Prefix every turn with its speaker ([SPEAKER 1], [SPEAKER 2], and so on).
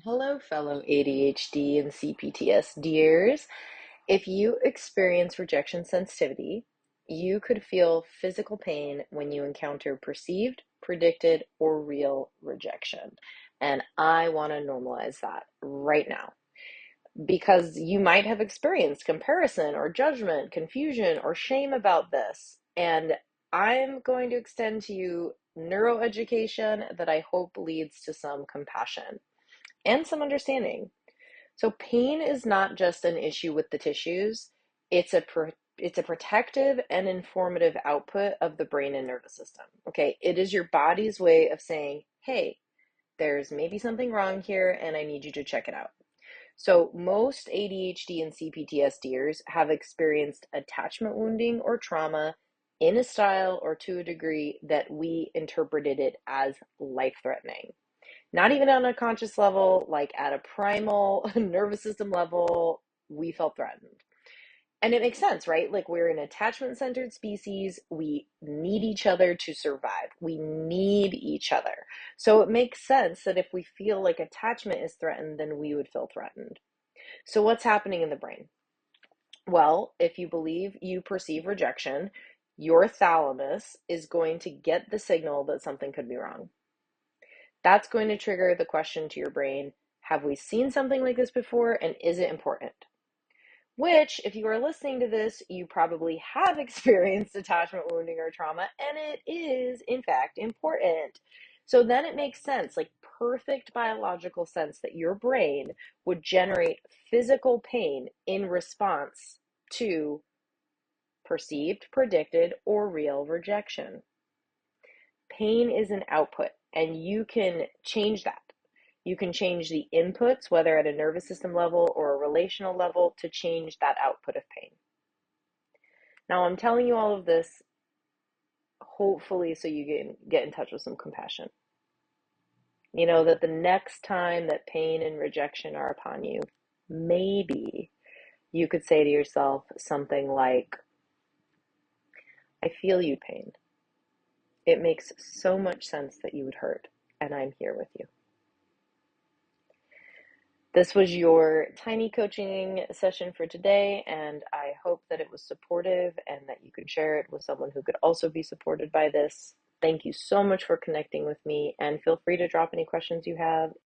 [SPEAKER 1] Hello, fellow ADHD and CPTSDers. If you experience rejection sensitivity, you could feel physical pain when you encounter perceived, predicted, or real rejection. And I want to normalize that right now because you might have experienced comparison or judgment, confusion, or shame about this. And I'm going to extend to you neuroeducation that I hope leads to some compassion and some understanding. So pain is not just an issue with the tissues, it's a protective and informative output of the brain and nervous system. Okay, it is your body's way of saying, "Hey, there's maybe something wrong here and I need you to check it out." So most ADHD and CPTSDers have experienced attachment wounding or trauma in a style or to a degree that we interpreted it as life-threatening. Not even on a conscious level, like at a primal nervous system level, we felt threatened. And it makes sense, right? Like we're an attachment centered species. We need each other to survive. We need each other. So it makes sense that if we feel like attachment is threatened, then we would feel threatened. So what's happening in the brain? Well, if you believe you perceive rejection, your thalamus is going to get the signal that something could be wrong. That's going to trigger the question to your brain, have we seen something like this before and is it important? Which, if you are listening to this, you probably have experienced attachment wounding or trauma, and it is, in fact, important. So then it makes sense, like perfect biological sense, that your brain would generate physical pain in response to perceived, predicted, or real rejection. Pain is an output, and you can change that. You can change the inputs, whether at a nervous system level or a relational level, to change that output of pain. Now, I'm telling you all of this, hopefully, so you can get in touch with some compassion. You know, that the next time that pain and rejection are upon you, maybe you could say to yourself something like, I feel you, pain. It makes so much sense that you would hurt, and I'm here with you. This was your tiny coaching session for today, and I hope that it was supportive and that you can share it with someone who could also be supported by this. Thank you so much for connecting with me, and feel free to drop any questions you have